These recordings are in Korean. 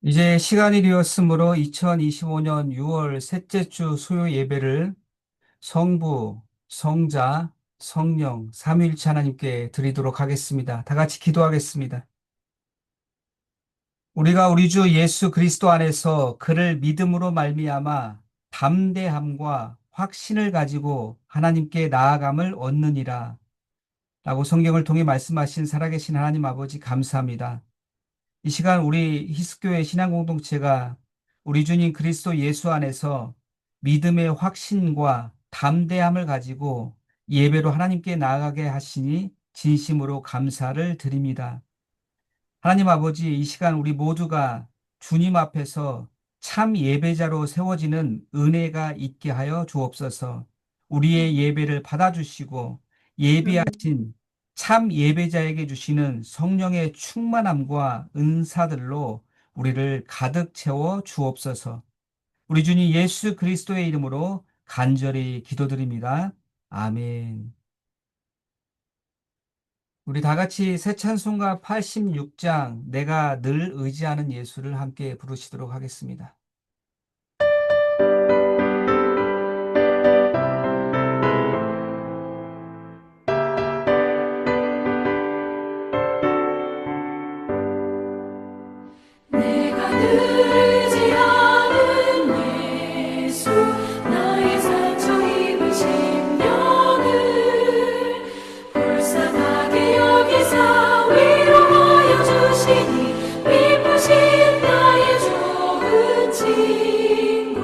이제 시간이 되었으므로 2025년 6월 셋째 주 수요 예배를 성부, 성자, 성령, 삼위일체 하나님께 드리도록 하겠습니다. 다 같이 기도하겠습니다. 우리가 우리 주 예수 그리스도 안에서 그를 믿음으로 말미암아 담대함과 확신을 가지고 하나님께 나아감을 얻느니라 라고 성경을 통해 말씀하신 살아계신 하나님 아버지 감사합니다. 이 시간 우리 히스교회 신앙공동체가 우리 주님 그리스도 예수 안에서 믿음의 확신과 담대함을 가지고 예배로 하나님께 나아가게 하시니 진심으로 감사를 드립니다. 하나님 아버지, 이 시간 우리 모두가 주님 앞에서 참 예배자로 세워지는 은혜가 있게 하여 주옵소서. 우리의 예배를 받아주시고 예비하신 참 예배자에게 주시는 성령의 충만함과 은사들로 우리를 가득 채워 주옵소서. 우리 주님 예수 그리스도의 이름으로 간절히 기도드립니다. 아멘. 우리 다 같이 새 찬송가 86장 내가 늘 의지하는 예수를 함께 부르시도록 하겠습니다. 내가 늘 의지하는 예수 나의 상처 입은 심령을 불쌍하게 여기사 위로하여 주시니 미쁘신 나의 좋은 친구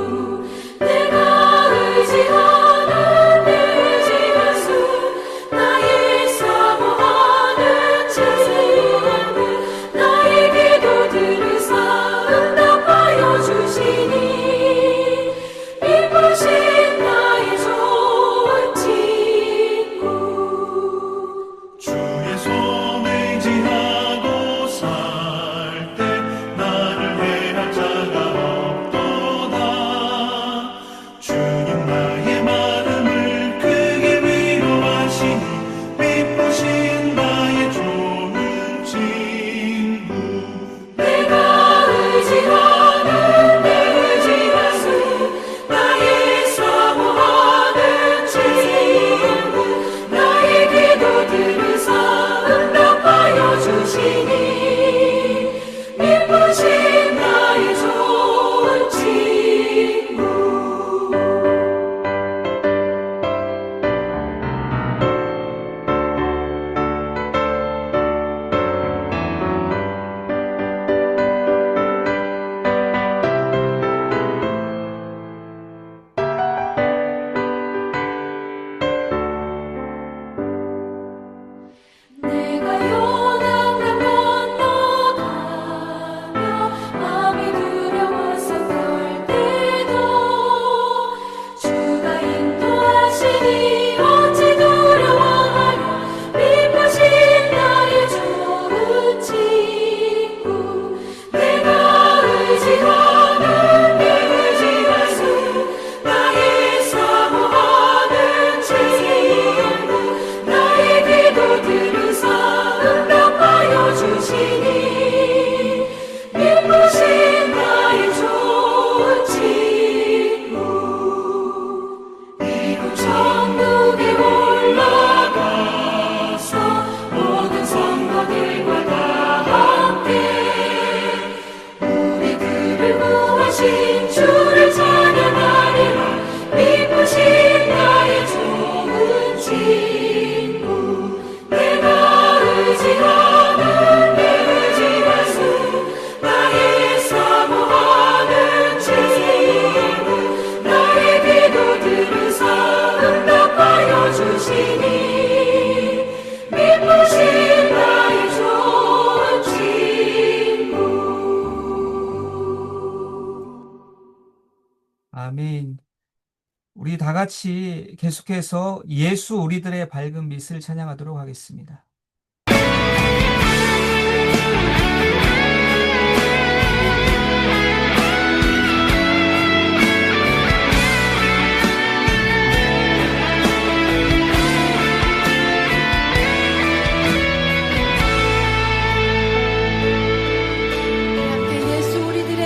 내가 의지하는 내 의지하수 나의 사모하는 친구 나의 기도 들으사 응답하여 주시니 기쁘신 나의 좋은 친구 주의 손 의지하고 살 때 나를 해할 자가 없도다. 주님 나의 마음을 크게 위로하시니 미쁘신 나의 좋은 친구 내가 의지하는 내 의지하수 나의 사모하는 친구 나의 기도 들으사 응답하여 주시니 미쁘신 나의 좋은 친구 내가 요단강 건너가며 마음이 두려웠었을 때도 주가 인도하시니 어찌 두려워하랴 미쁘신 나의 좋은 친구 내가 의지하는 내 의지하수 나의 사모하는 친구 나의 기도 들으사 응답하여 주시니 미쁘신 나의 좋은 친구 이곳 천국에 올라가서 모든 성도들과 다 함께 우리 그를 구하신 주를 찬양하리라 미쁘신 나의 좋은 친구 내가 의지하는 내 의지하수 나의 사모하는 친구 나의 기도 들으사 응답하여 주시니 미쁘신 나의 좋은 친구 아멘. 우리 다 같이 계속해서 예수 우리들의 밝은 빛을 찬양하도록 하겠습니다. 내 앞에 예수 우리들의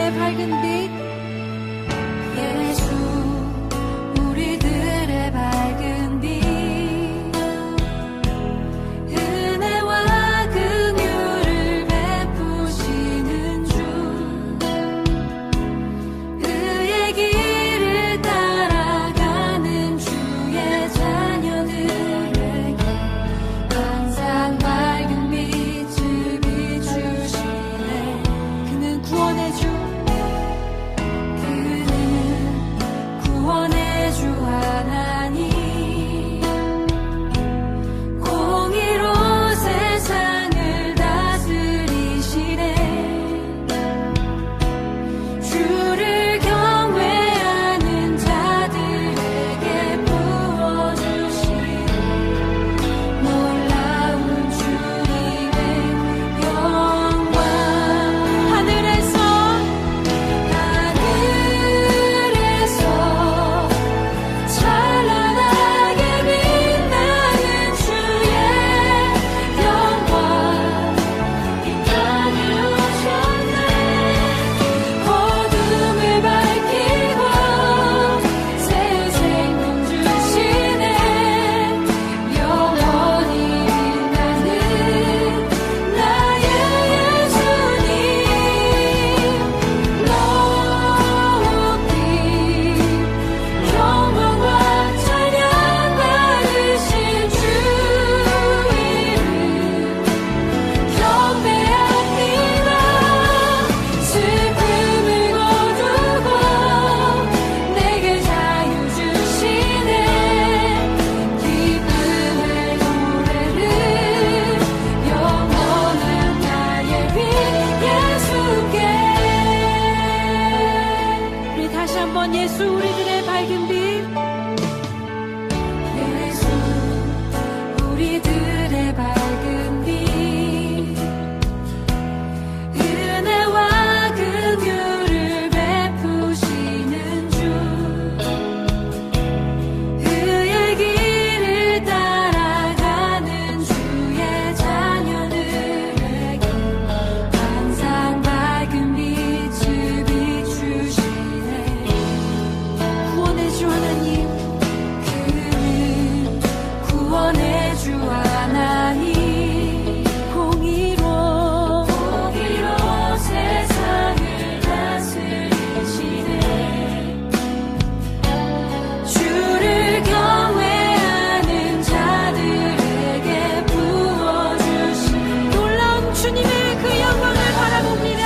주님의 그 영광을 바라봅니다.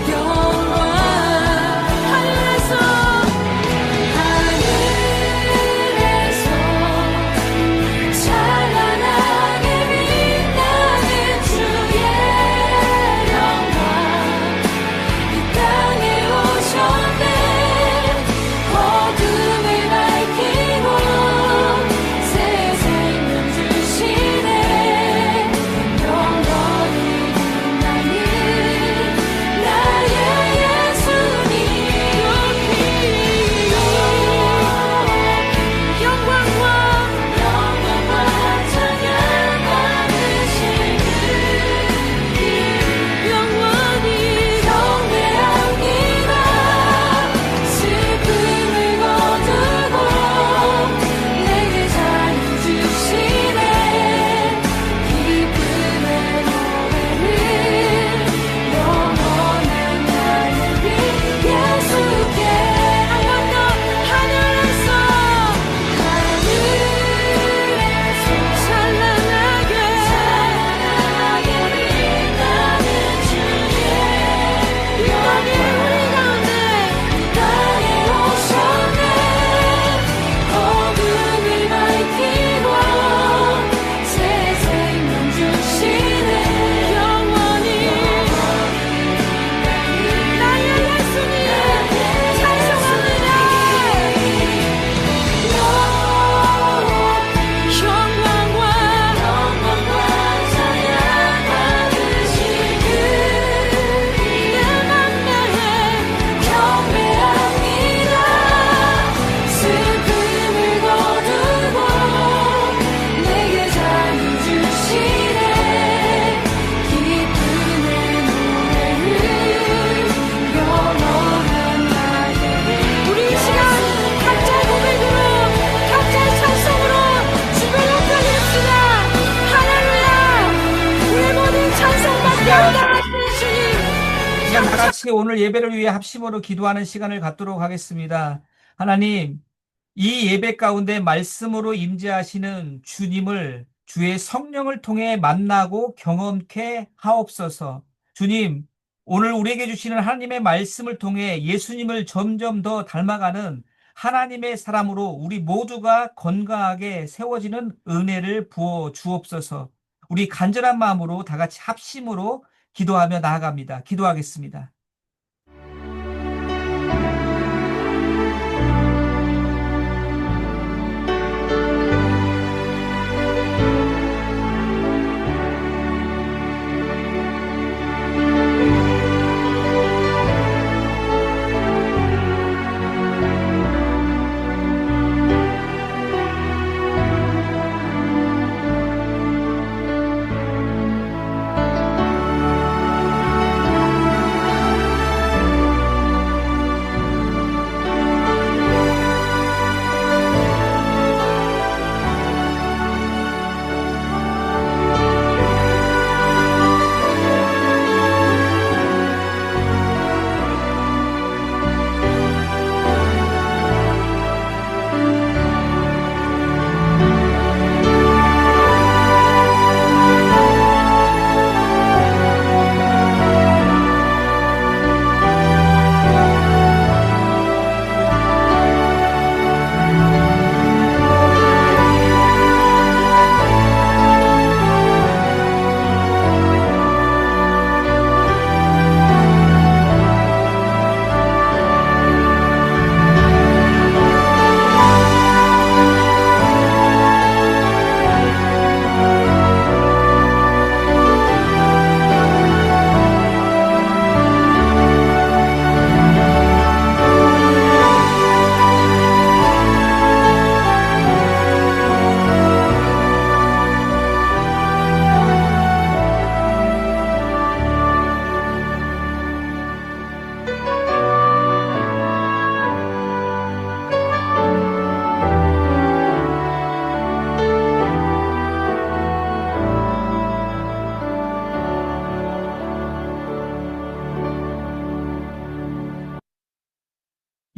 영광 하늘에서 찬란하게 빛나는 주의 영광 이 땅에 오셨네. 어둠을 밝히고 새 생명 주시네. 영원히 빛나는 나의 예수님 영광과 찬양 받으신 그 영원히 경배합니다. 슬픔을 거두고 내게 자유 주시네. 기쁨의 노래를 영원한 나의 빛 예수께 한 번 더 하늘에서 찬란하게 빛나는 주의 영원히 우리 가운데 땅에 오셨네. 어둠을 밝히고 새 생명 주시네. 영원히 나의 예수님 찬송합니다. 영광과 찬양 받으신 그 만나에 경배합니다. 슬픔을 거두고 내게 자유 주시네. 기쁨의 노래를 영원한 나의 우리 이 시간 각자의 고백으로 각자의 찬송으로 주를 높여드립시다. 할렐루야. 우리 모든 찬송받게 하시는 주님 시간 다 같이 오늘 예배를 위해 합심으로 기도하는 시간을 갖도록 하겠습니다. 하나님, 이 예배 가운데 말씀으로 임재하시는 주님을 주의 성령을 통해 만나고 경험케 하옵소서. 주님, 오늘 우리에게 주시는 하나님의 말씀을 통해 예수님을 점점 더 닮아가는 하나님의 사람으로 우리 모두가 건강하게 세워지는 은혜를 부어 주옵소서. 우리 간절한 마음으로 다 같이 합심으로 기도하며 나아갑니다. 기도하겠습니다.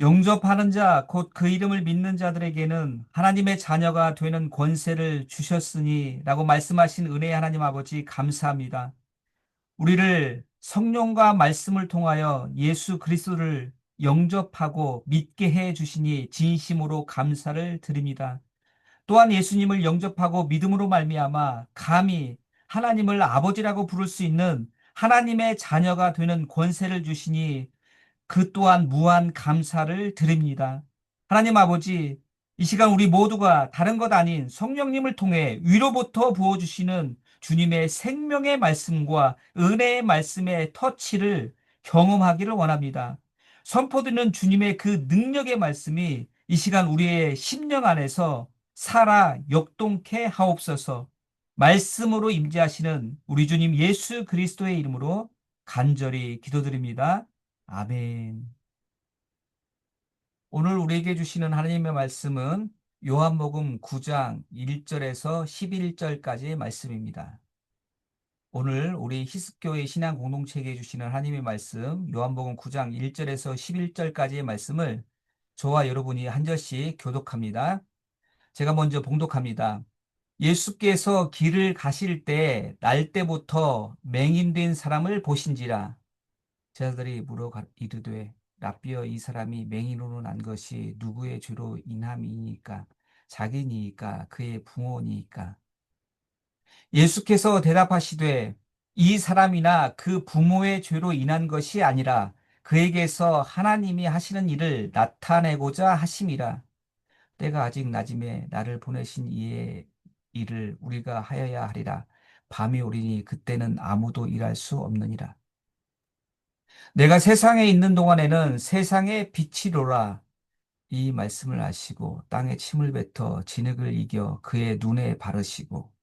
영접하는 자, 곧 그 이름을 믿는 자들에게는 하나님의 자녀가 되는 권세를 주셨으니 라고 말씀하신 은혜의 하나님 아버지 감사합니다. 우리를 성령과 말씀을 통하여 예수 그리스도를 영접하고 믿게 해 주시니 진심으로 감사를 드립니다. 또한 예수님을 영접하고 믿음으로 말미암아 감히 하나님을 아버지라고 부를 수 있는 하나님의 자녀가 되는 권세를 주시니 그 또한 무한 감사를 드립니다. 하나님 아버지, 이 시간 우리 모두가 다른 것 아닌 성령님을 통해 위로부터 부어주시는 주님의 생명의 말씀과 은혜의 말씀의 터치를 경험하기를 원합니다. 선포드리는 주님의 그 능력의 말씀이 이 시간 우리의 심령 안에서 살아 역동케 하옵소서. 말씀으로 임재하시는 우리 주님 예수 그리스도의 이름으로 간절히 기도드립니다. 아멘. 오늘 우리에게 주시는 하나님의 말씀은 요한복음 9장 1절에서 11절까지의 말씀입니다. 오늘 우리 히스교회 신앙 공동체에게 주시는 하나님의 말씀 요한복음 9장 1절에서 11절까지의 말씀을 저와 여러분이 한 절씩 교독합니다. 제가 먼저 봉독합니다. 예수께서 길을 가실 때 날 때부터 맹인된 사람을 보신지라. 제자들이 물어 이르되 라삐어 이 사람이 맹인으로 난 것이 누구의 죄로 인함이니까 자기니까 그의 부모니까. 예수께서 대답하시되 이 사람이나 그 부모의 죄로 인한 것이 아니라 그에게서 하나님이 하시는 일을 나타내고자 하심이라. 때가 아직 낮음에 나를 보내신 이의 일을 우리가 하여야 하리라. 밤이 오리니 그때는 아무도 일할 수 없느니라. 내가 세상에 있는 동안에는 세상의 빛이로라. 이 말씀을 하시고 땅에 침을 뱉어 진흙을 이겨 그의 눈에 바르시고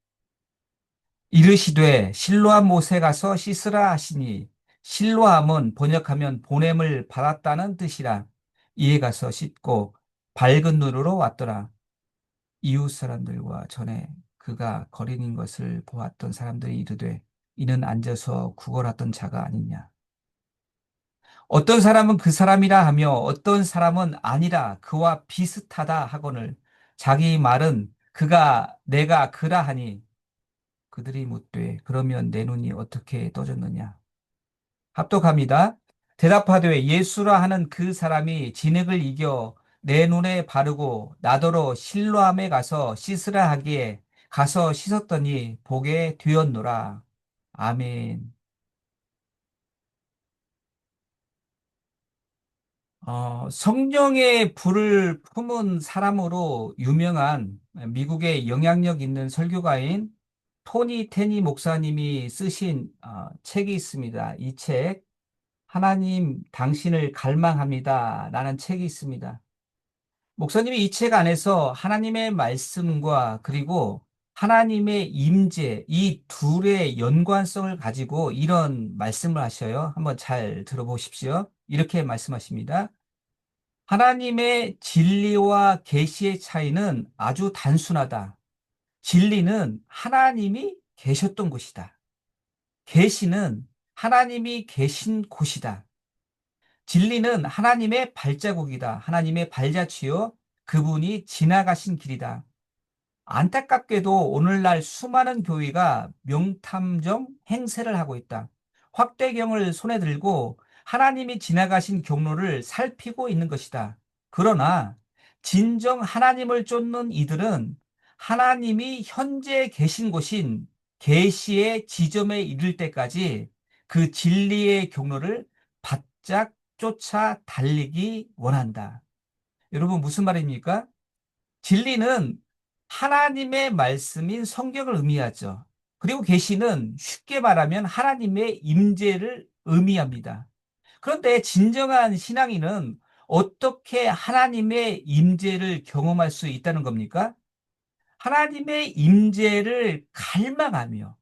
이르시되 실로암 못에 가서 씻으라 하시니 실로암은 번역하면 보냄을 받았다는 뜻이라. 이에 가서 씻고 밝은 눈으로 왔더라. 이웃 사람들과 전에 그가 거린인 것을 보았던 사람들이 이르되 이는 앉아서 구걸하던 자가 아니냐. 어떤 사람은 그 사람이라 하며 어떤 사람은 아니라 그와 비슷하다 하거늘 자기 말은 그가 내가 그라 하니 그들이 묻되 그러면 내 눈이 어떻게 떠졌느냐. 합독합니다. 대답하되 예수라 하는 그 사람이 진흙을 이겨 내 눈에 바르고 나더러 실로암에 가서 씻으라 하기에 가서 씻었더니 보게 되었노라. 아멘. 성령의 불을 품은 사람으로 유명한 미국의 영향력 있는 설교가인 토니 테니 목사님이 쓰신 책이 있습니다. 이 책, 하나님 당신을 갈망합니다. 라는 책이 있습니다. 목사님이 이 책 안에서 하나님의 말씀과 그리고 하나님의 임재, 이 둘의 연관성을 가지고 이런 말씀을 하셔요. 한번 잘 들어보십시오. 이렇게 말씀하십니다. 하나님의 진리와 계시의 차이는 아주 단순하다. 진리는 하나님이 계셨던 곳이다. 계시는 하나님이 계신 곳이다. 진리는 하나님의 발자국이다. 하나님의 발자취요. 그분이 지나가신 길이다. 안타깝게도 오늘날 수많은 교회가 명탐정 행세를 하고 있다. 확대경을 손에 들고 하나님이 지나가신 경로를 살피고 있는 것이다. 그러나 진정 하나님을 쫓는 이들은 하나님이 현재 계신 곳인 계시의 지점에 이를 때까지 그 진리의 경로를 바짝 쫓아 달리기 원한다. 여러분 무슨 말입니까? 진리는 하나님의 말씀인 성경을 의미하죠. 그리고 계시는 쉽게 말하면 하나님의 임재를 의미합니다. 그런데 진정한 신앙인은 어떻게 하나님의 임재를 경험할 수 있다는 겁니까? 하나님의 임재를 갈망하며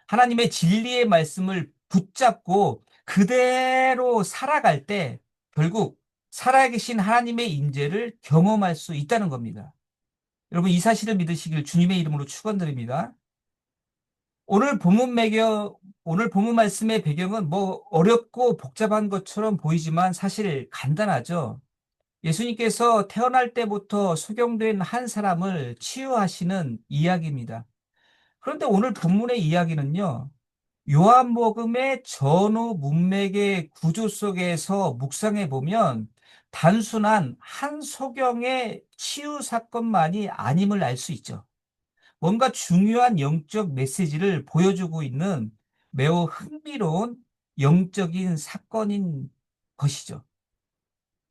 하나님의 진리의 말씀을 붙잡고 그대로 살아갈 때 결국 살아계신 하나님의 임재를 경험할 수 있다는 겁니다. 여러분 이 사실을 믿으시길 주님의 이름으로 축원드립니다. 오늘 본문 말씀의 배경은 뭐 어렵고 복잡한 것처럼 보이지만 사실 간단하죠. 예수님께서 태어날 때부터 소경된 한 사람을 치유하시는 이야기입니다. 그런데 오늘 본문의 이야기는요, 요한복음의 전후 문맥의 구조 속에서 묵상해 보면 단순한 한 소경의 치유 사건만이 아님을 알 수 있죠. 뭔가 중요한 영적 메시지를 보여주고 있는 매우 흥미로운 영적인 사건인 것이죠.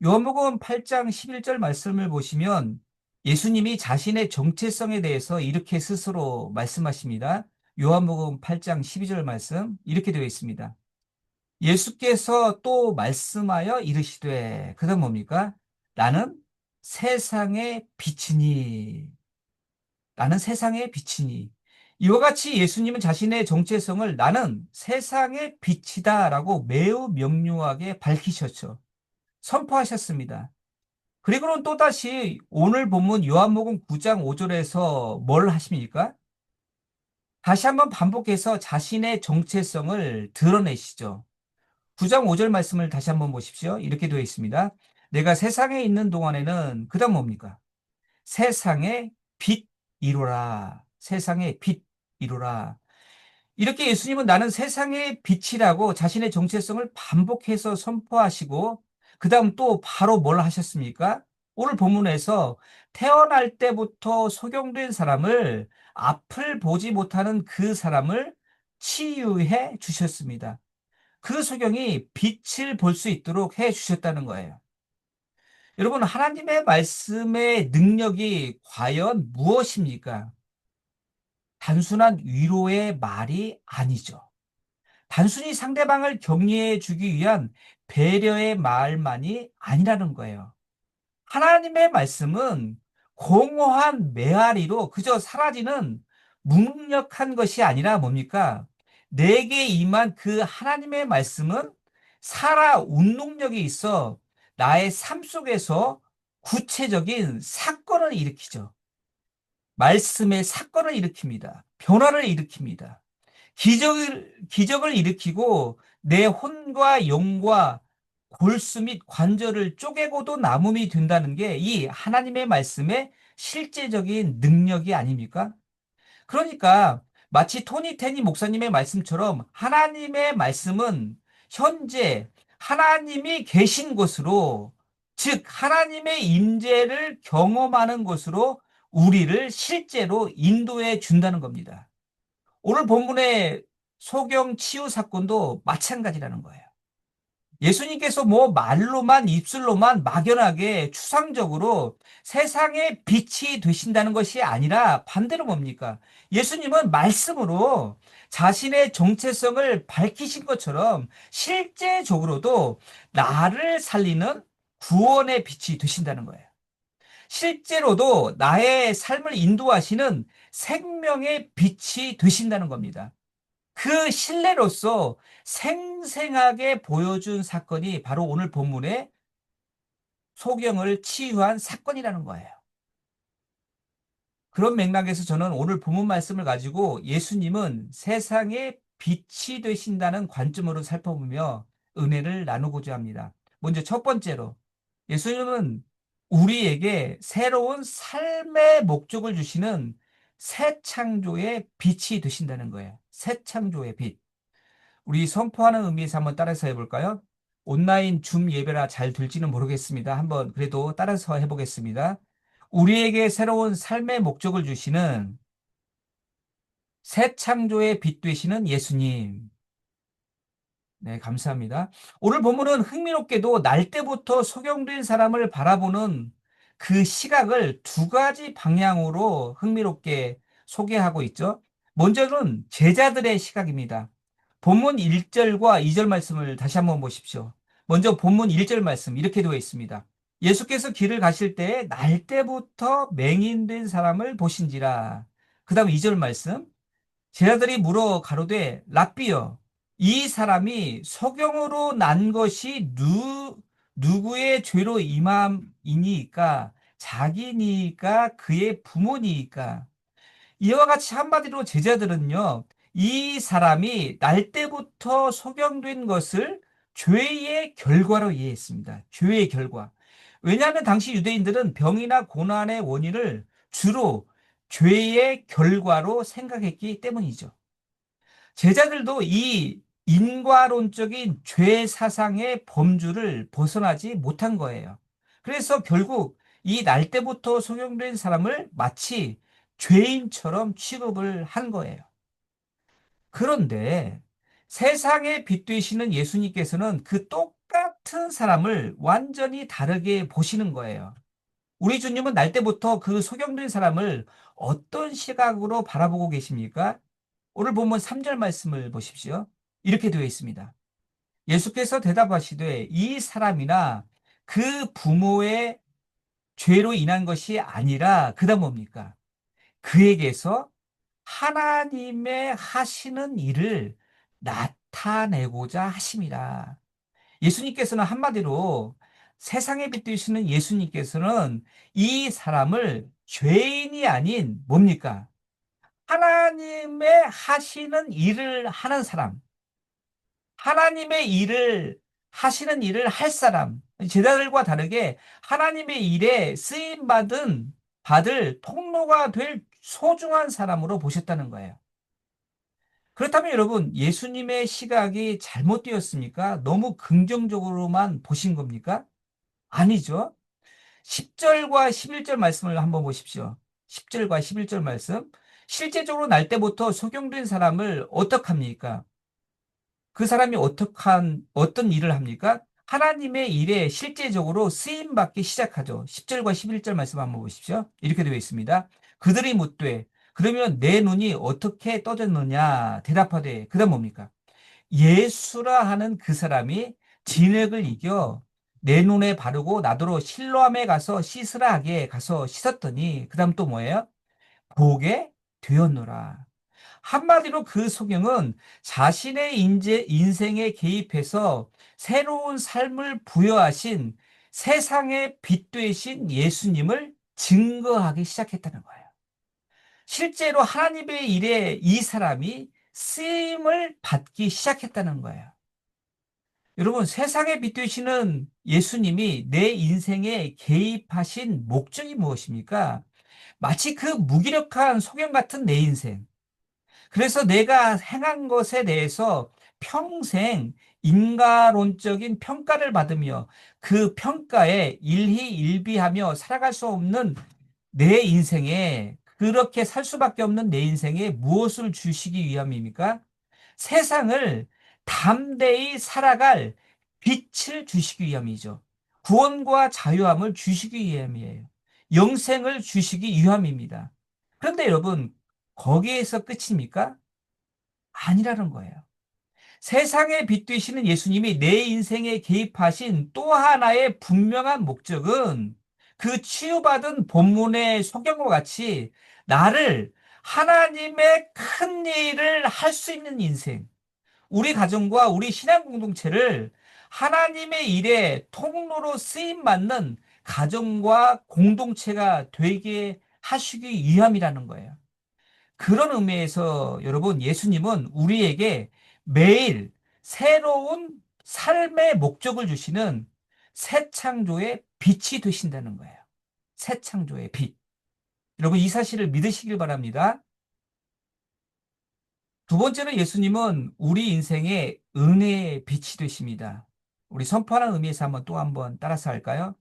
요한복음 8장 11절 말씀을 보시면 예수님이 자신의 정체성에 대해서 이렇게 스스로 말씀하십니다. 요한복음 8장 12절 말씀 이렇게 되어 있습니다. 예수께서 또 말씀하여 이르시되, 그다음 뭡니까? 나는 세상의 빛이니. 나는 세상의 빛이니. 이와 같이 예수님은 자신의 정체성을 나는 세상의 빛이다라고 매우 명료하게 밝히셨죠. 선포하셨습니다. 그리고는 또다시 오늘 본문 요한복음 9장 5절에서 뭘 하십니까? 다시 한번 반복해서 자신의 정체성을 드러내시죠. 9장 5절 말씀을 다시 한번 보십시오. 이렇게 되어 있습니다. 내가 세상에 있는 동안에는 그다음 뭡니까? 세상의 빛이로라. 세상의 빛이로라. 이렇게 예수님은 나는 세상의 빛이라고 자신의 정체성을 반복해서 선포하시고 그다음 또 바로 뭘 하셨습니까? 오늘 본문에서 태어날 때부터 소경된 사람을 앞을 보지 못하는 그 사람을 치유해 주셨습니다. 그 소경이 빛을 볼 수 있도록 해 주셨다는 거예요. 여러분, 하나님의 말씀의 능력이 과연 무엇입니까? 단순한 위로의 말이 아니죠. 단순히 상대방을 격려해 주기 위한 배려의 말만이 아니라는 거예요. 하나님의 말씀은 공허한 메아리로 그저 사라지는 무능력한 것이 아니라 뭡니까? 내게 임한 그 하나님의 말씀은 살아 운동력이 있어 나의 삶 속에서 구체적인 사건을 일으키죠. 말씀의 사건을 일으킵니다. 변화를 일으킵니다. 기적을 일으키고 내 혼과 영과 골수 및 관절을 쪼개고도 남음이 된다는 게 이 하나님의 말씀의 실제적인 능력이 아닙니까? 그러니까 마치 토니 테니 목사님의 말씀처럼 하나님의 말씀은 현재 하나님이 계신 곳으로, 즉 하나님의 임재를 경험하는 곳으로 우리를 실제로 인도해 준다는 겁니다. 오늘 본문의 소경 치유 사건도 마찬가지라는 거예요. 예수님께서 뭐 말로만 입술로만 막연하게 추상적으로 세상의 빛이 되신다는 것이 아니라 반대로 뭡니까? 예수님은 말씀으로 자신의 정체성을 밝히신 것처럼 실제적으로도 나를 살리는 구원의 빛이 되신다는 거예요. 실제로도 나의 삶을 인도하시는 생명의 빛이 되신다는 겁니다. 그 신뢰로서 생생하게 보여준 사건이 바로 오늘 본문의 소경을 치유한 사건이라는 거예요. 그런 맥락에서 저는 오늘 본문 말씀을 가지고 예수님은 세상의 빛이 되신다는 관점으로 살펴보며 은혜를 나누고자 합니다. 먼저 첫 번째로 예수님은 우리에게 새로운 삶의 목적을 주시는 새 창조의 빛이 되신다는 거예요. 새 창조의 빛. 우리 선포하는 의미에서 한번 따라서 해볼까요? 온라인 줌 예배라 잘 될지는 모르겠습니다. 한번 그래도 따라서 해보겠습니다. 우리에게 새로운 삶의 목적을 주시는 새 창조의 빛 되시는 예수님. 네, 감사합니다. 오늘 본문은 흥미롭게도 날 때부터 소경된 사람을 바라보는 그 시각을 두 가지 방향으로 흥미롭게 소개하고 있죠. 먼저는 제자들의 시각입니다. 본문 1절과 2절 말씀을 다시 한번 보십시오. 먼저 본문 1절 말씀 이렇게 되어 있습니다. 예수께서 길을 가실 때에 날 때부터 맹인된 사람을 보신지라. 그 다음 2절 말씀. 제자들이 물어 가로되 랍비여 이 사람이 소경으로 난 것이 누구의 죄로 임함이니까 자기니까 그의 부모니까. 이와 같이 한마디로 제자들은요, 이 사람이 날 때부터 소경된 것을 죄의 결과로 이해했습니다. 죄의 결과. 왜냐하면 당시 유대인들은 병이나 고난의 원인을 주로 죄의 결과로 생각했기 때문이죠. 제자들도 이 인과론적인 죄 사상의 범주를 벗어나지 못한 거예요. 그래서 결국 이 날 때부터 소경된 사람을 마치 죄인처럼 취급을 한 거예요. 그런데 세상의 빛 되시는 예수님께서는 그 똑같은 사람을 완전히 다르게 보시는 거예요. 우리 주님은 날 때부터 그 소경된 사람을 어떤 시각으로 바라보고 계십니까? 오늘 본문 3절 말씀을 보십시오. 이렇게 되어 있습니다. 예수께서 대답하시되 이 사람이나 그 부모의 죄로 인한 것이 아니라 그다음 뭡니까? 그에게서 하나님의 하시는 일을 나타내고자 하심이라. 예수님께서는 한마디로 세상에 빛되시는 예수님께서는 이 사람을 죄인이 아닌 뭡니까? 하나님의 하시는 일을 하는 사람, 하나님의 일을 하시는 일을 할 사람, 제자들과 다르게 하나님의 일에 쓰임 받을 통로가 될 소중한 사람으로 보셨다는 거예요. 그렇다면 여러분, 예수님의 시각이 잘못되었습니까? 너무 긍정적으로만 보신 겁니까? 아니죠. 10절과 11절 말씀을 한번 보십시오. 10절과 11절 말씀. 실제적으로 날 때부터 소경된 사람을 어떡합니까? 그 사람이 어떤 일을 합니까? 하나님의 일에 실제적으로 쓰임받기 시작하죠. 10절과 11절 말씀 한번 보십시오. 이렇게 되어 있습니다. 그들이 묻되 그러면 내 눈이 어떻게 떠졌느냐 대답하되 그다음 뭡니까? 예수라 하는 그 사람이 진흙을 이겨 내 눈에 바르고 나더러 실로암에 가서 씻으라 하게 가서 씻었더니 그다음 또 뭐예요? 보게 되었노라. 한마디로 그 소경은 자신의 인생에 개입해서 새로운 삶을 부여하신 세상의 빛 되신 예수님을 증거하기 시작했다는 거예요. 실제로 하나님의 일에 이 사람이 쓰임을 받기 시작했다는 거예요. 여러분, 세상에 빛 되시는 예수님이 내 인생에 개입하신 목적이 무엇입니까? 마치 그 무기력한 소경 같은 내 인생. 그래서 내가 행한 것에 대해서 평생 인과론적인 평가를 받으며 그 평가에 일희일비하며 살아갈 수 없는 내 인생에 그렇게 살 수밖에 없는 내 인생에 무엇을 주시기 위함입니까? 세상을 담대히 살아갈 빛을 주시기 위함이죠. 구원과 자유함을 주시기 위함이에요. 영생을 주시기 위함입니다. 그런데 여러분, 거기에서 끝입니까? 아니라는 거예요. 세상에 빛 되시는 예수님이 내 인생에 개입하신 또 하나의 분명한 목적은 그 치유받은 본문의 소경과 같이 나를 하나님의 큰 일을 할 수 있는 인생, 우리 가정과 우리 신앙 공동체를 하나님의 일에 통로로 쓰임 받는 가정과 공동체가 되게 하시기 위함이라는 거예요. 그런 의미에서 여러분, 예수님은 우리에게 매일 새로운 삶의 목적을 주시는 새 창조의 빛이 되신다는 거예요. 새 창조의 빛. 여러분, 이 사실을 믿으시길 바랍니다. 두 번째는 예수님은 우리 인생의 은혜의 빛이 되십니다. 우리 선포하는 의미에서 한번 따라서 할까요?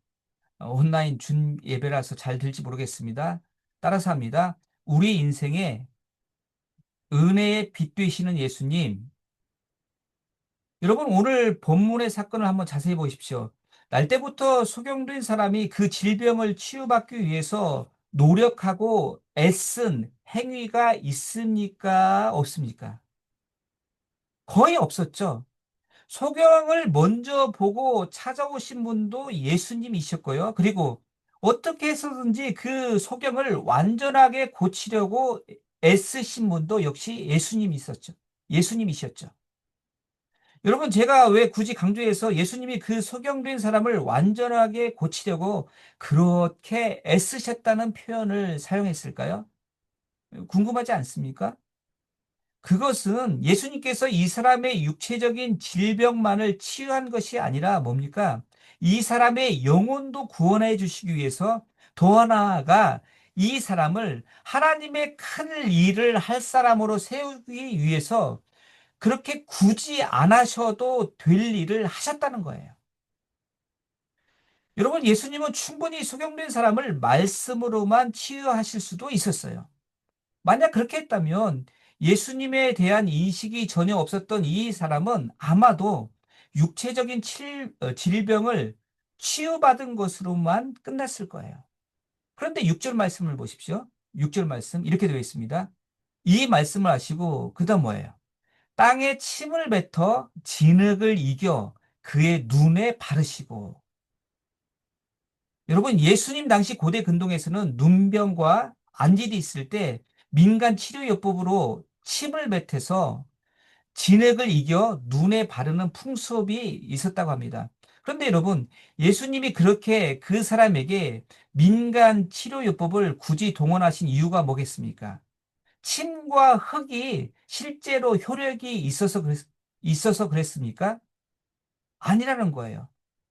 온라인 준 예배라서 잘 들지 모르겠습니다. 따라서 합니다. 우리 인생의 은혜의 빛 되시는 예수님. 여러분, 오늘 본문의 사건을 한번 자세히 보십시오. 날 때부터 소경된 사람이 그 질병을 치유받기 위해서 노력하고 애쓴 행위가 있습니까? 없습니까? 거의 없었죠. 소경을 먼저 보고 찾아오신 분도 예수님이셨고요. 그리고 어떻게 해서든지 그 소경을 완전하게 고치려고 애쓰신 분도 역시 예수님이셨죠. 여러분, 제가 왜 굳이 강조해서 예수님이 그 소경된 사람을 완전하게 고치려고 그렇게 애쓰셨다는 표현을 사용했을까요? 궁금하지 않습니까? 그것은 예수님께서 이 사람의 육체적인 질병만을 치유한 것이 아니라 뭡니까? 이 사람의 영혼도 구원해 주시기 위해서 더 나아가 이 사람을 하나님의 큰 일을 할 사람으로 세우기 위해서 그렇게 굳이 안 하셔도 될 일을 하셨다는 거예요. 여러분, 예수님은 충분히 소경된 사람을 말씀으로만 치유하실 수도 있었어요. 만약 그렇게 했다면 예수님에 대한 인식이 전혀 없었던 이 사람은 아마도 육체적인 질병을 치유받은 것으로만 끝났을 거예요. 그런데 6절 말씀을 보십시오. 6절 말씀 이렇게 되어 있습니다. 이 말씀을 하시고 그다음 뭐예요? 땅에 침을 뱉어 진흙을 이겨 그의 눈에 바르시고. 여러분, 예수님 당시 고대 근동에서는 눈병과 안질이 있을 때 민간 치료요법으로 침을 뱉어서 진흙을 이겨 눈에 바르는 풍습이 있었다고 합니다. 그런데 여러분, 예수님이 그렇게 그 사람에게 민간 치료요법을 굳이 동원하신 이유가 뭐겠습니까? 침과 흙이 실제로 효력이 있어서 그랬습니까? 아니라는 거예요.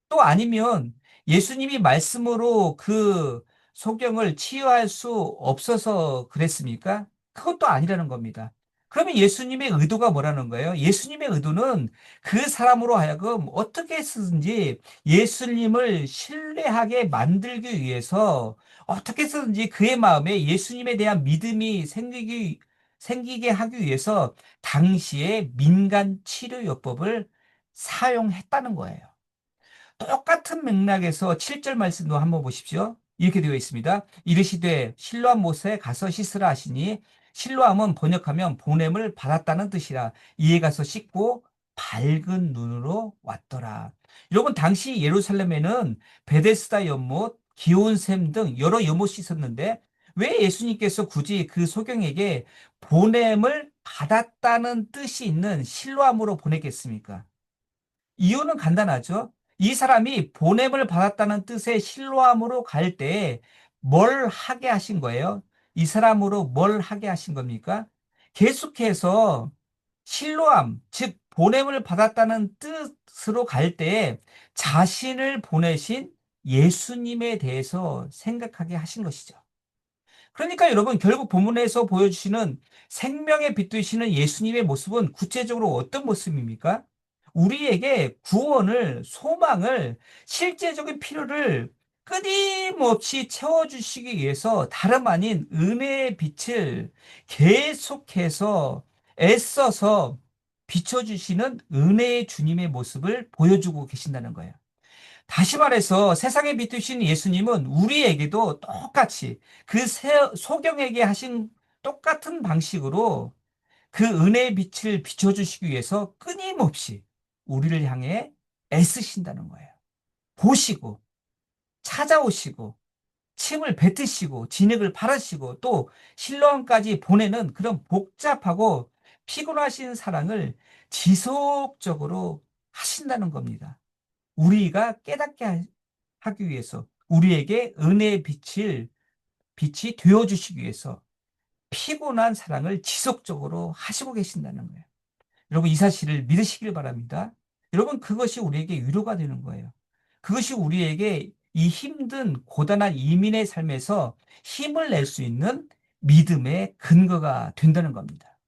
또 아니면 예수님이 말씀으로 그 소경을 치유할 수 없어서 그랬습니까? 그것도 아니라는 겁니다. 그러면 예수님의 의도가 뭐라는 거예요? 예수님의 의도는 그 사람으로 하여금 어떻게 해서든지 예수님을 신뢰하게 만들기 위해서 어떻게 해서든지 그의 마음에 예수님에 대한 믿음이 생기게 하기 위해서 당시에 민간 치료요법을 사용했다는 거예요. 똑같은 맥락에서 7절 말씀도 한번 보십시오. 이렇게 되어 있습니다. 이르시되 실로암 못에 가서 씻으라 하시니 실로암은 번역하면 보냄을 받았다는 뜻이라. 이에 가서 씻고 밝은 눈으로 왔더라. 여러분, 당시 예루살렘에는 베데스다 연못, 기온샘 등 여러 연못이 있었는데 왜 예수님께서 굳이 그 소경에게 보냄을 받았다는 뜻이 있는 실로암으로 보냈겠습니까? 이유는 간단하죠. 이 사람이 보냄을 받았다는 뜻의 실로암으로 갈 때 뭘 하게 하신 거예요? 이 사람으로 뭘 하게 하신 겁니까? 계속해서 실로암, 즉 보냄을 받았다는 뜻으로 갈 때 자신을 보내신 예수님에 대해서 생각하게 하신 것이죠. 그러니까 여러분, 결국 본문에서 보여주시는 생명의 빛 되시는 예수님의 모습은 구체적으로 어떤 모습입니까? 우리에게 구원을, 소망을, 실제적인 필요를 끊임없이 채워주시기 위해서 다름 아닌 은혜의 빛을 계속해서 애써서 비춰주시는 은혜의 주님의 모습을 보여주고 계신다는 거예요. 다시 말해서 세상에 빛이신 예수님은 우리에게도 똑같이 그 소경에게 하신 똑같은 방식으로 그 은혜의 빛을 비춰주시기 위해서 끊임없이 우리를 향해 애쓰신다는 거예요. 보시고 찾아오시고 침을 뱉으시고 진흙을 바르시고 또 실로암까지 보내는 그런 복잡하고 피곤하신 사랑을 지속적으로 하신다는 겁니다. 우리가 깨닫게 하기 위해서 우리에게 은혜의 빛이 되어 주시기 위해서 피곤한 사랑을 지속적으로 하시고 계신다는 거예요. 여러분, 이 사실을 믿으시길 바랍니다. 여러분, 그것이 우리에게 위로가 되는 거예요. 그것이 우리에게 이 힘든 고단한 이민의 삶에서 힘을 낼 수 있는 믿음의 근거가 된다는 겁니다.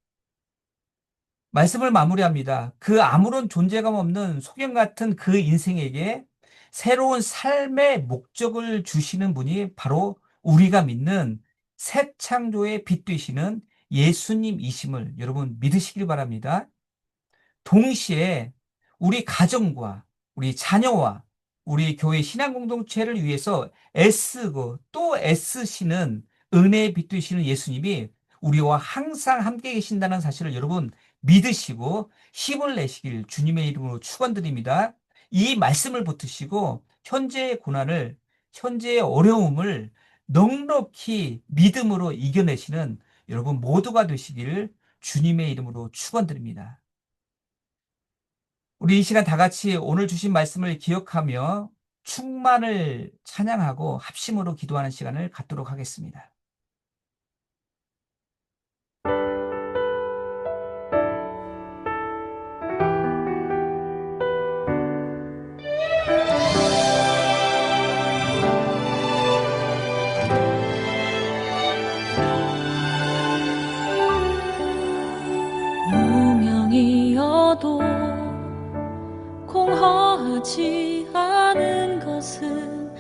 말씀을 마무리합니다. 그 아무런 존재감 없는 소경 같은 그 인생에게 새로운 삶의 목적을 주시는 분이 바로 우리가 믿는 새 창조의 빛 되시는 예수님이심을 여러분 믿으시길 바랍니다. 동시에 우리 가정과 우리 자녀와 우리 교회 신앙 공동체를 위해서 애쓰고 또 애쓰시는 은혜에 빛되시는 예수님이 우리와 항상 함께 계신다는 사실을 여러분 믿으시고 힘을 내시길 주님의 이름으로 축원드립니다. 이 말씀을 붙드시고 현재의 고난을, 현재의 어려움을 넉넉히 믿음으로 이겨내시는 여러분 모두가 되시길 주님의 이름으로 축원드립니다. 우리 이 시간 다 같이 오늘 주신 말씀을 기억하며 충만을 찬양하고 합심으로 기도하는 시간을 갖도록 하겠습니다. 공허하지 않은 것은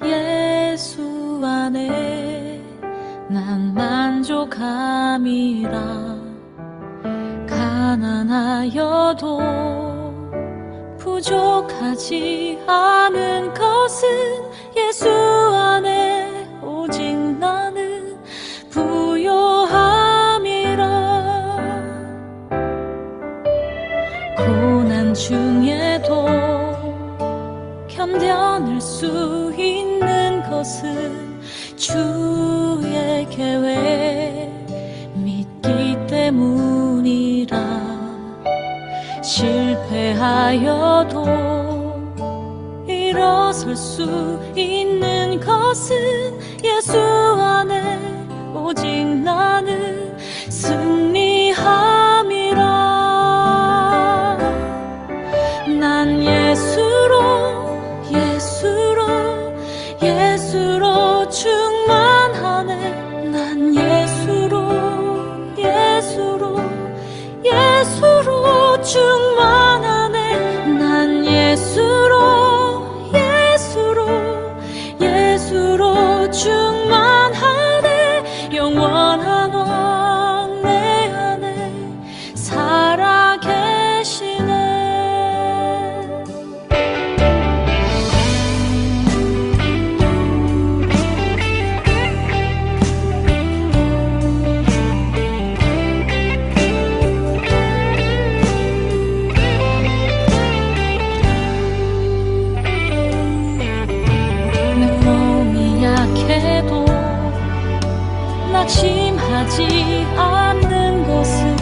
예수 안에 난 만족함이라. 가난하여도 부족하지 않은 것은 예수 안에 오직 나는 부요함이라. 고난 중에도 견뎌낼 수 있는 것은 주의 계획 믿기 때문이라. 실패하여도 일어설 수 있는 것은 예수 안에 오직 나는 승리함이라. 난 예수로 충만하네. 난 예수로 충만하네. 난 예수로 충만하네. 영원한 왕 내 안에 살아 계시네. 해도 낙심하지 않는 것은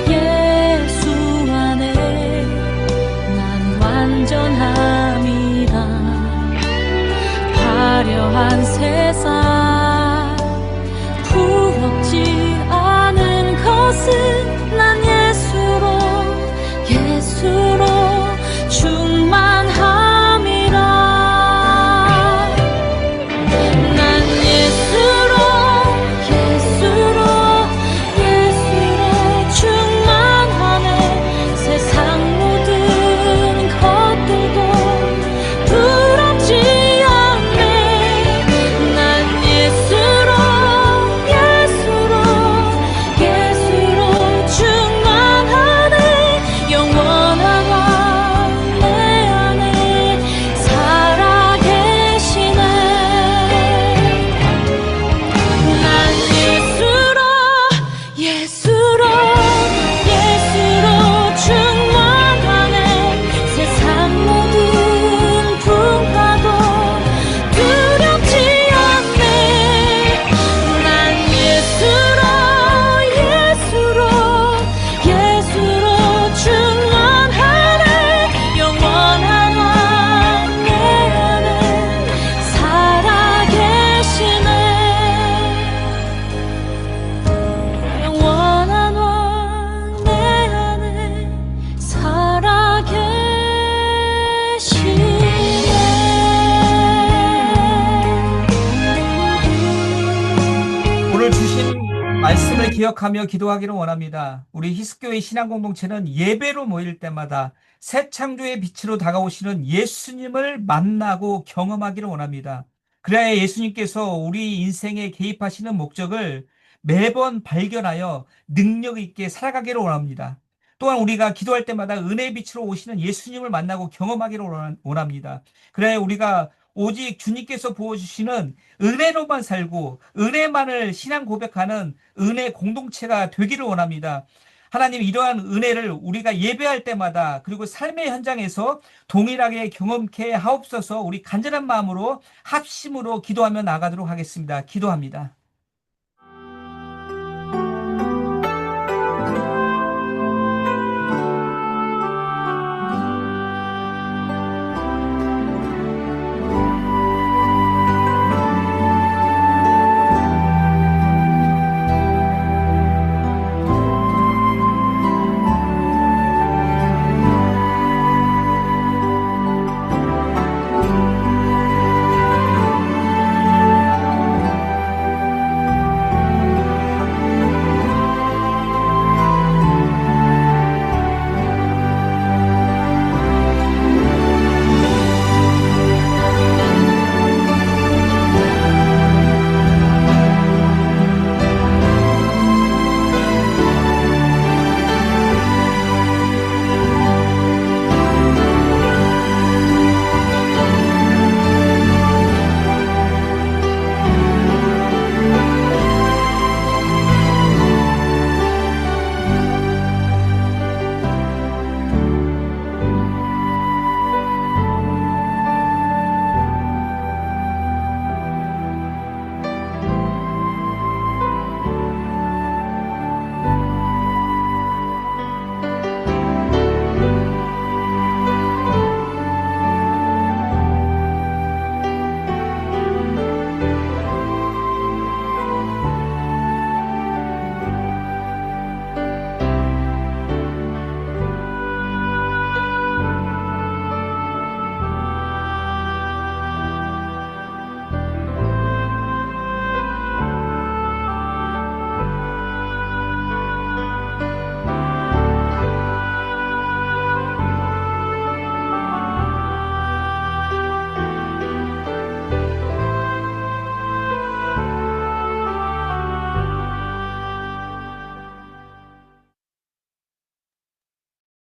예수 안에 난 완전함이라. 화려한 세상 부럽지 않은 것은 난 예수로 충만함이라. 오늘 주신 말씀을 기억하며 기도하기를 원합니다. 우리 희숙교회 신앙공동체는 예배로 모일 때마다 새 창조의 빛으로 다가오시는 예수님을 만나고 경험하기를 원합니다. 그래야 예수님께서 우리 인생에 개입하시는 목적을 매번 발견하여 능력 있게 살아가기를 원합니다. 또한 우리가 기도할 때마다 은혜의 빛으로 오시는 예수님을 만나고 경험하기를 원합니다. 그래야 우리가 오직 주님께서 부어주시는 은혜로만 살고 은혜만을 신앙 고백하는 은혜 공동체가 되기를 원합니다. 하나님, 이러한 은혜를 우리가 예배할 때마다 그리고 삶의 현장에서 동일하게 경험케 하옵소서. 우리 간절한 마음으로 합심으로 기도하며 나가도록 하겠습니다. 기도합니다.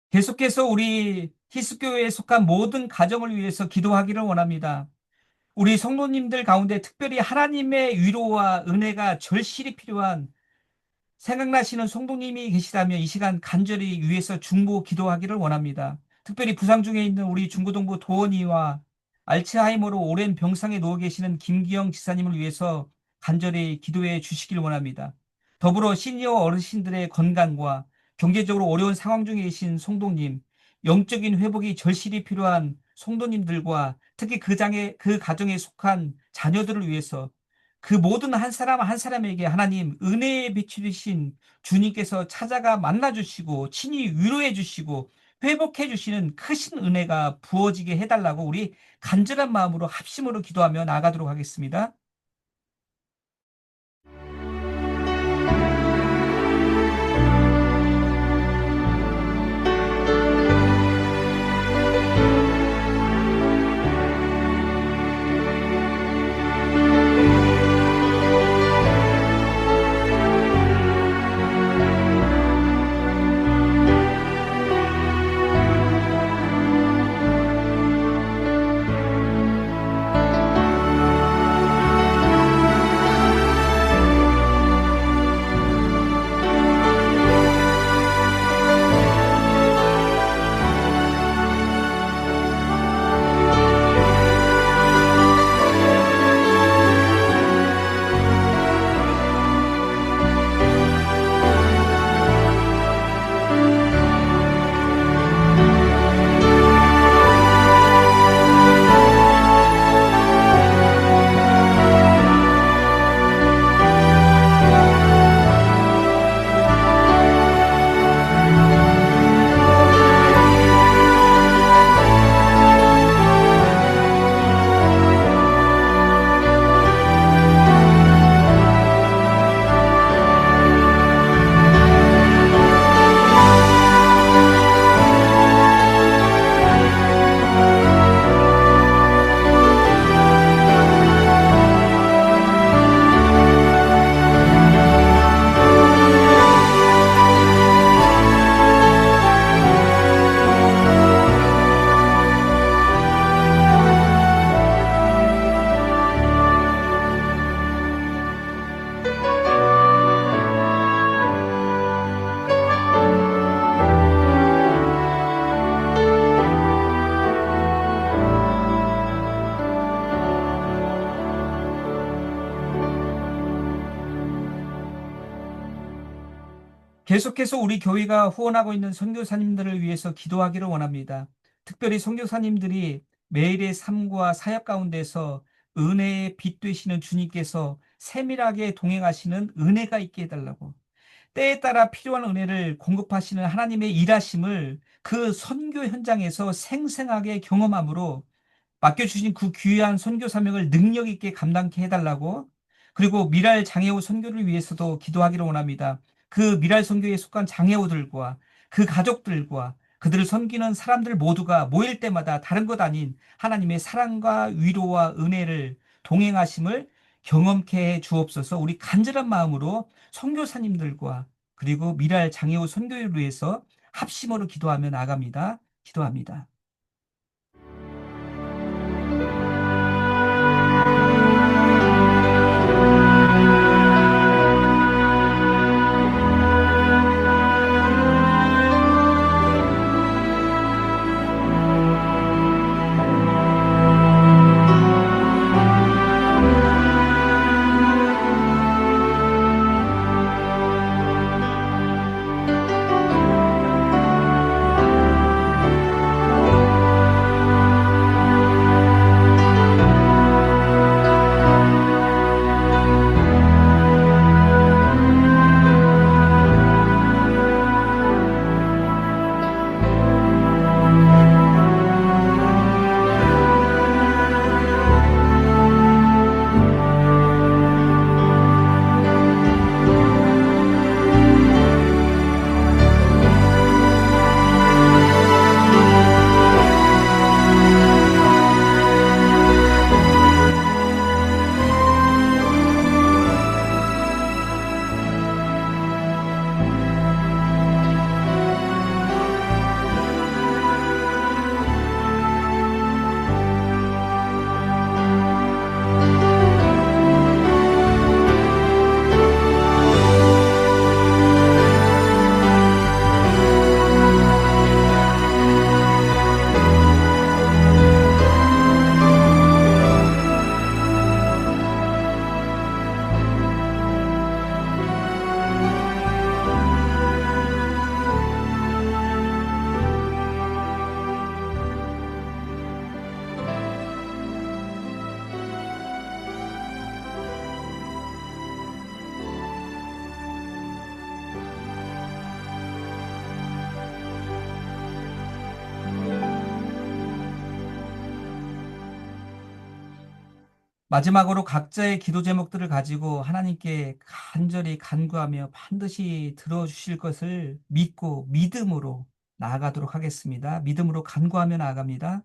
계속해서 우리 히스교회에 속한 모든 가정을 위해서 기도하기를 원합니다. 우리 성도님들 가운데 특별히 하나님의 위로와 은혜가 절실히 필요한 생각나시는 성도님이 계시다면 이 시간 간절히 위해서 중보 기도하기를 원합니다. 특별히 부상 중에 있는 우리 중고등부 도원이와 알츠하이머로 오랜 병상에 누워 계시는 김기영 지사님을 위해서 간절히 기도해 주시길 원합니다. 더불어 시니어 어르신들의 건강과 경제적으로 어려운 상황 중에 계신 성도님, 영적인 회복이 절실히 필요한 성도님들과 특히 그 가정에 속한 자녀들을 위해서 그 모든 한 사람 한 사람에게 하나님 은혜의 빛이 되신 주님께서 찾아가 만나주시고 친히 위로해 주시고 회복해 주시는 크신 은혜가 부어지게 해달라고 우리 간절한 마음으로 합심으로 기도하며 나아가도록 하겠습니다. 계속해서 우리 교회가 후원하고 있는 선교사님들을 위해서 기도하기를 원합니다. 특별히 선교사님들이 매일의 삶과 사역 가운데서 은혜의 빛 되시는 주님께서 세밀하게 동행하시는 은혜가 있게 해달라고, 때에 따라 필요한 은혜를 공급하시는 하나님의 일하심을 그 선교 현장에서 생생하게 경험함으로 맡겨주신 그 귀한 선교 사명을 능력 있게 감당케 해달라고, 그리고 미랄 장애우 선교를 위해서도 기도하기를 원합니다. 그 미랄 선교에 속한 장애우들과 그 가족들과 그들을 섬기는 사람들 모두가 모일 때마다 다른 것 아닌 하나님의 사랑과 위로와 은혜를 동행하심을 경험케 해 주옵소서. 우리 간절한 마음으로 선교사님들과 그리고 미랄 장애우 선교를 위해서 합심으로 기도하며 나갑니다. 기도합니다. 마지막으로 각자의 기도 제목들을 가지고 하나님께 간절히 간구하며 반드시 들어주실 것을 믿고 믿음으로 나아가도록 하겠습니다. 믿음으로 간구하며 나아갑니다.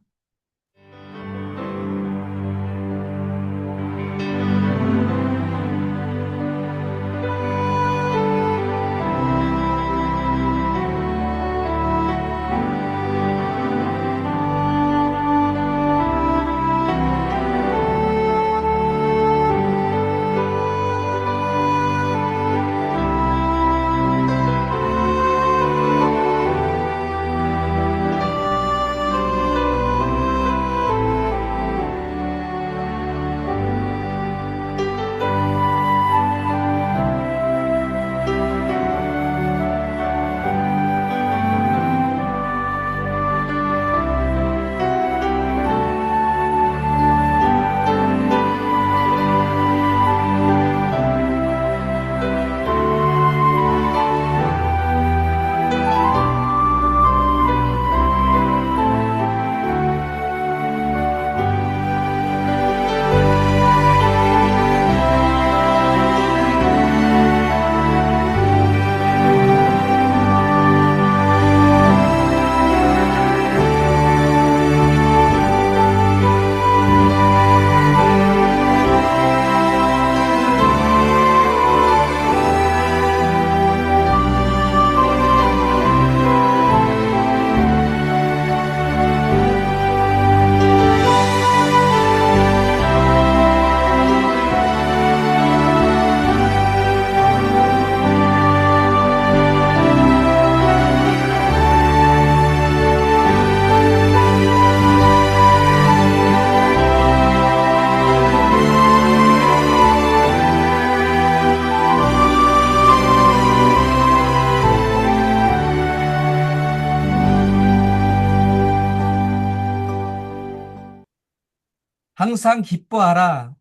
항상 기뻐하라.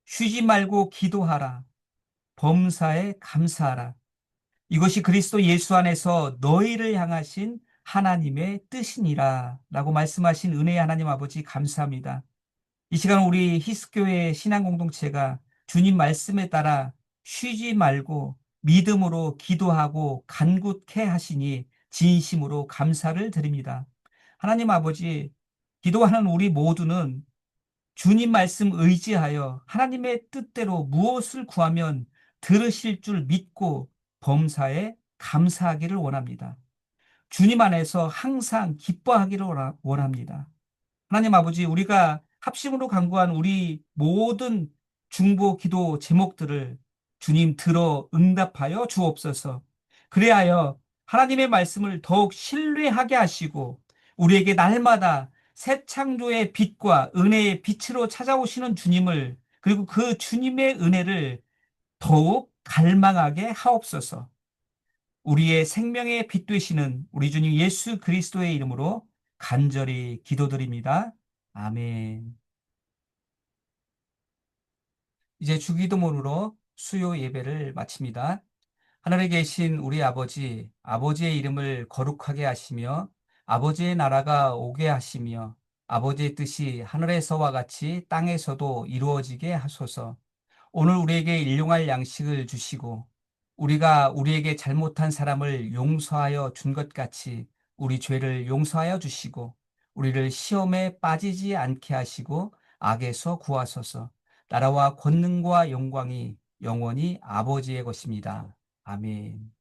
쉬지 말고 기도하라. 범사에 감사하라. 이것이 그리스도 예수 안에서 너희를 향하신 하나님의 뜻이니라 라고 말씀하신 은혜의 하나님 아버지 감사합니다. 이 시간 우리 히스교회 신앙 공동체가 주님 말씀에 따라 쉬지 말고 믿음으로 기도하고 간구케 하시니 진심으로 감사를 드립니다. 하나님 아버지, 기도하는 우리 모두는 주님 말씀 의지하여 하나님의 뜻대로 무엇을 구하면 들으실 줄 믿고 범사에 감사하기를 원합니다. 주님 안에서 항상 기뻐하기를 원합니다. 하나님 아버지, 우리가 합심으로 간구한 우리 모든 중보 기도 제목들을 주님 들어 응답하여 주옵소서. 그리하여 하나님의 말씀을 더욱 신뢰하게 하시고 우리에게 날마다 새 창조의 빛과 은혜의 빛으로 찾아오시는 주님을, 그리고 그 주님의 은혜를 더욱 갈망하게 하옵소서. 우리의 생명의 빛 되시는 우리 주님 예수 그리스도의 이름으로 간절히 기도드립니다. 아멘. 이제 주기도문으로 수요 예배를 마칩니다. 하늘에 계신 우리 아버지, 아버지의 이름을 거룩하게 하시며 아버지의 나라가 오게 하시며 아버지의 뜻이 하늘에서와 같이 땅에서도 이루어지게 하소서. 오늘 우리에게 일용할 양식을 주시고 우리가 우리에게 잘못한 사람을 용서하여 준 것 같이 우리 죄를 용서하여 주시고 우리를 시험에 빠지지 않게 하시고 악에서 구하소서. 나라와 권능과 영광이 영원히 아버지의 것입니다. 아멘.